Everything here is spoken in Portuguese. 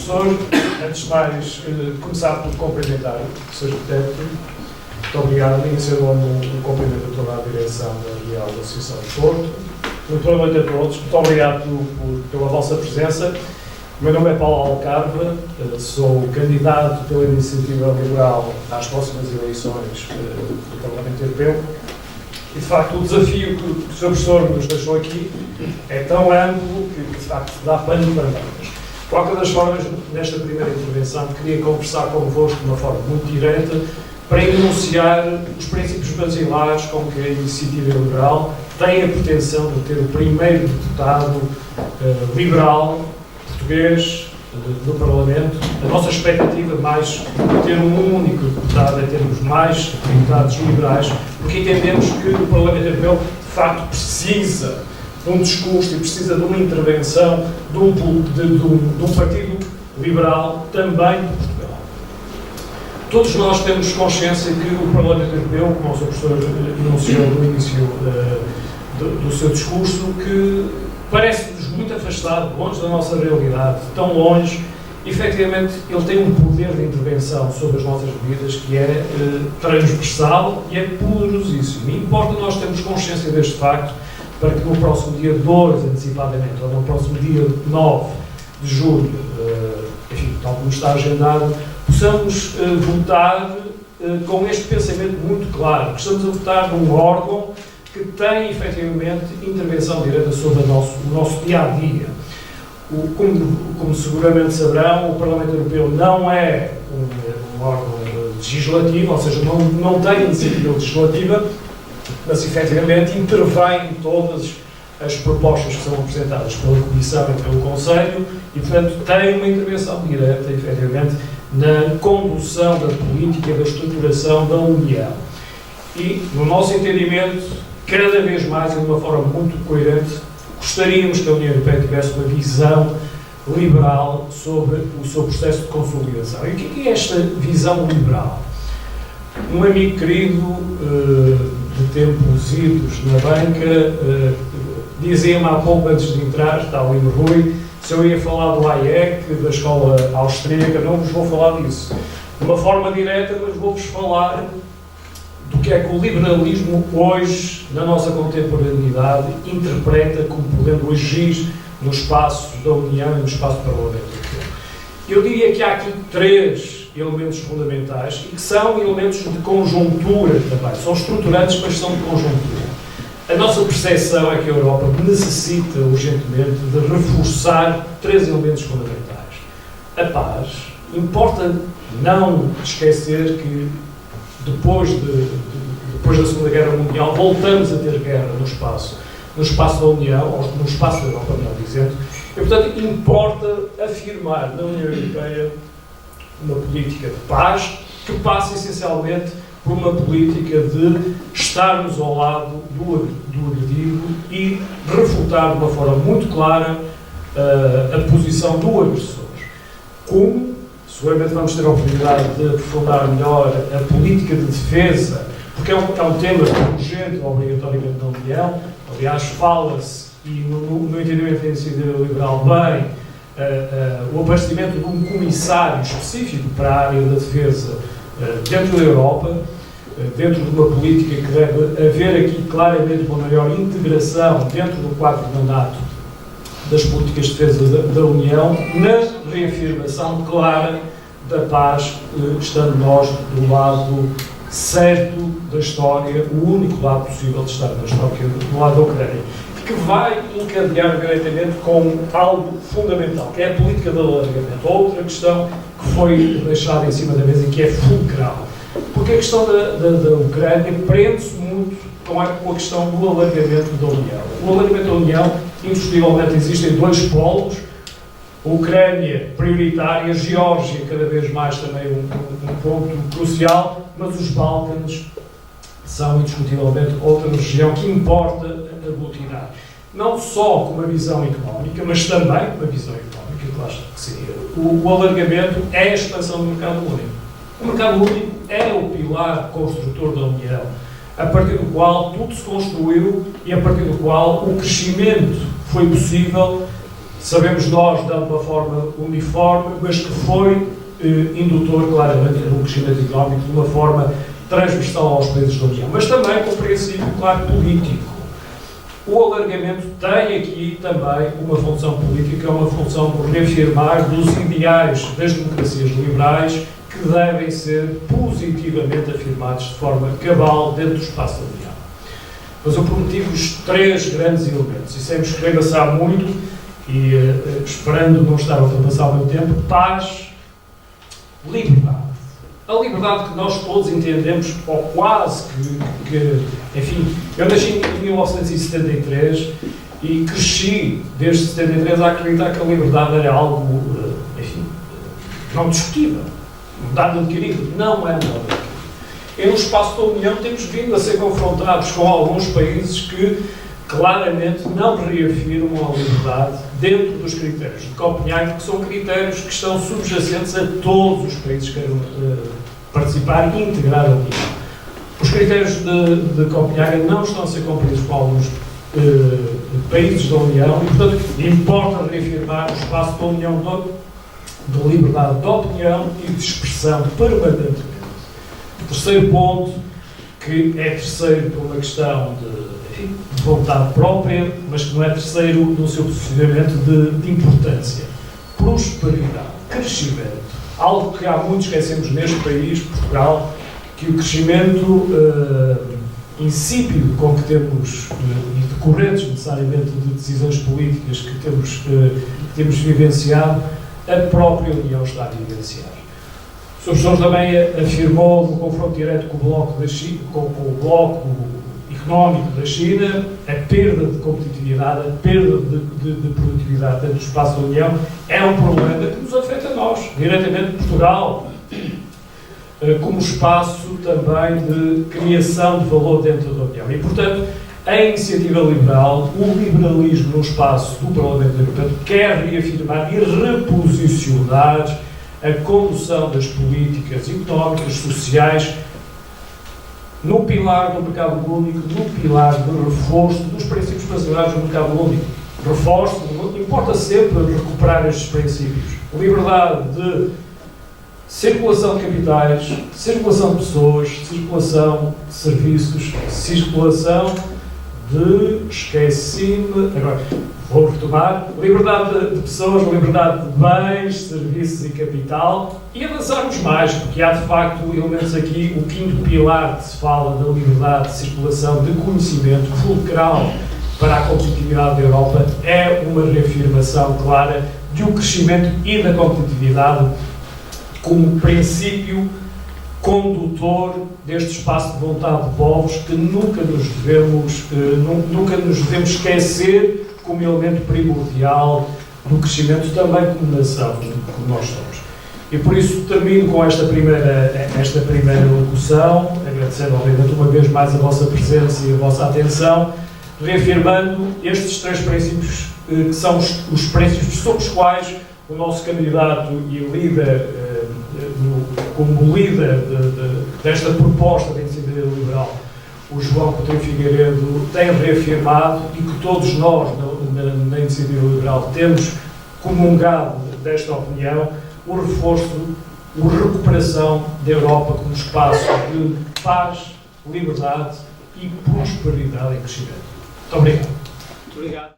Professor, antes de mais, começar por cumprimentar o Sr. Arquiteto. Muito obrigado. Em seu nome, um cumprimento a toda a direção da Real Associação de Porto. Muito boa noite a todos. Muito obrigado pela vossa presença. O meu nome é Paulo Alcarva, sou candidato pela Iniciativa Liberal às próximas eleições do Parlamento Europeu. E, de facto, o desafio que o Sr. Professor nos deixou aqui é tão amplo que, de facto, dá pano para mangas. De qualquer das formas, nesta primeira intervenção, queria conversar convosco de uma forma muito direta para enunciar os princípios basilares com que a Iniciativa Liberal tem a pretensão de ter o primeiro deputado liberal português no Parlamento. A nossa expectativa mais de ter um único deputado é termos mais deputados liberais, porque entendemos que o Parlamento Europeu, de facto, precisa de um discurso e precisa de uma intervenção de um partido liberal também de Portugal. Todos nós temos consciência que o Parlamento Europeu, como o Sr. Professor enunciou no início do seu discurso, que parece-nos muito afastado, longe da nossa realidade, tão longe. Efetivamente, ele tem um poder de intervenção sobre as nossas vidas que é transversal e é poderosíssimo. E importa nós termos consciência deste facto para que no próximo dia 2, antecipadamente, ou no próximo dia 9 de julho, enfim, tal como está agendado, possamos votar com este pensamento muito claro, que estamos a votar num órgão que tem, efetivamente, intervenção direta sobre o nosso dia-a-dia. Como seguramente saberão, o Parlamento Europeu não é um órgão legislativo, ou seja, não tem iniciativa legislativa, mas, efetivamente, intervém em todas as propostas que são apresentadas pela Comissão e pelo Conselho e, portanto, tem uma intervenção direta, efetivamente, na condução da política e da estruturação da União. E, no nosso entendimento, cada vez mais e de uma forma muito coerente, gostaríamos que a União Europeia tivesse uma visão liberal sobre o seu processo de consolidação. E o que é esta visão liberal? Um amigo querido, de tempos idos na banca, dizia-me há pouco, antes de entrar, está o Lino Rui, se eu ia falar do Hayek, da escola austríaca. Não vos vou falar disso de uma forma direta, mas vou-vos falar do que é que o liberalismo hoje, na nossa contemporaneidade, interpreta como podendo agir no espaço da União e no espaço do Parlamento Europeu. Eu diria que há aqui 3 elementos fundamentais e que são elementos de conjuntura também. São estruturantes, mas são de conjuntura. A nossa percepção é que a Europa necessita urgentemente de reforçar 3 elementos fundamentais. A paz. Importa não esquecer que depois da Segunda Guerra Mundial voltamos a ter guerra no espaço da União, ou no espaço da Europa, melhor dizendo, e, portanto, importa afirmar na União Europeia uma política de paz que passa essencialmente por uma política de estarmos ao lado do agredido e refutar de uma forma muito clara a posição do agressor. Como seguramente vamos ter a oportunidade de aprofundar melhor a política de defesa, porque é um tema urgente, obrigatoriamente, na União. Aliás, fala-se, e no entendimento da Iniciativa Liberal, bem, o aparecimento de um comissário específico para a área da defesa dentro da Europa, dentro de uma política que deve haver aqui claramente uma maior integração dentro do quadro de mandato das políticas de defesa da União, na reafirmação clara da paz, estando nós do lado certo da história, o único lado possível de estar na história, do lado da Ucrânia, que vai encadear diretamente com algo fundamental, que é a política de alargamento. Outra questão que foi deixada em cima da mesa e que é fulcral. Porque a questão da Ucrânia prende-se muito com a questão do alargamento da União. O alargamento da União, indiscutivelmente, existem 2 polos, a Ucrânia prioritária, a Geórgia cada vez mais também um ponto crucial, mas os Balcãs são indiscutivelmente outra região que importa aglutinar. Não só com uma visão económica, mas também com uma visão económica, claro que seria. O alargamento é a expansão do mercado único. O mercado único é o pilar construtor da União, a partir do qual tudo se construiu e a partir do qual o crescimento foi possível sabemos nós, dando uma forma uniforme, mas que foi indutor, claramente, de um crescimento económico de uma forma transversal aos países da União, mas também com princípio, claro, político. O alargamento tem aqui também uma função política, uma função de reafirmar dos ideais das democracias liberais que devem ser positivamente afirmados de forma cabal dentro do espaço da União. Mas eu prometi-vos 3 grandes elementos, e sem me escrever-se muito, e esperando não estar a ultrapassar o meu tempo: paz, liberdade. A liberdade que nós todos entendemos, ou quase que enfim, eu nasci em 1973 e cresci desde 73 a acreditar que a liberdade era algo, enfim, não discutível, um dado adquirido. Não é nada adquirido. E no espaço da União temos vindo a ser confrontados com alguns países que claramente não reafirmam a liberdade dentro dos critérios de Copenhague, que são critérios que estão subjacentes a todos os países que queiram participar e integrar a União. Os critérios de Copenhague não estão a ser cumpridos por alguns países da União e, portanto, importa reafirmar o espaço da União de liberdade de opinião e de expressão permanentemente. Terceiro ponto, que é terceiro por uma questão de vontade própria, mas que não é terceiro no seu posicionamento de importância. Prosperidade, crescimento. Algo que há muito esquecemos neste país, Portugal, que o crescimento insípido com que temos, e decorrentes necessariamente de decisões políticas que temos vivenciado, a própria União está a vivenciar. O Sr. Professor também afirmou no confronto direto com o Bloco da China, com o Bloco económico da China, a perda de competitividade, a perda de produtividade dentro do espaço da União é um problema que nos afeta a nós, diretamente Portugal, como espaço também de criação de valor dentro da União. E, portanto, a iniciativa liberal, o liberalismo no espaço do Parlamento Europeu, quer reafirmar e reposicionar a condução das políticas económicas, sociais, no pilar do mercado único, no pilar do reforço dos princípios baseados no mercado único. Reforço, importa sempre recuperar estes princípios. Liberdade de circulação de capitais, circulação de pessoas, circulação de serviços, circulação de... esqueci-me... Agora, vou retomar. Liberdade de pessoas, liberdade de bens, serviços e capital, e avançarmos mais, porque há de facto elementos aqui. O quinto pilar que se fala da liberdade de circulação de conhecimento fulcral para a competitividade da Europa é uma reafirmação clara de um crescimento e da competitividade como princípio condutor deste espaço de vontade de povos que nunca nos devemos esquecer como elemento primordial do crescimento também como nação, como nós somos. E por isso termino com esta primeira locução, agradecendo obviamente uma vez mais a vossa presença e a vossa atenção, reafirmando estes 3 princípios que são os princípios sobre os quais o nosso candidato e líder, como líder desta proposta de iniciativa liberal, o João Coutinho Figueiredo, tem reafirmado e que todos nós na iniciativa liberal temos comungado desta opinião: o reforço, a recuperação da Europa como espaço de paz, liberdade e prosperidade e crescimento. Muito obrigado. Muito obrigado.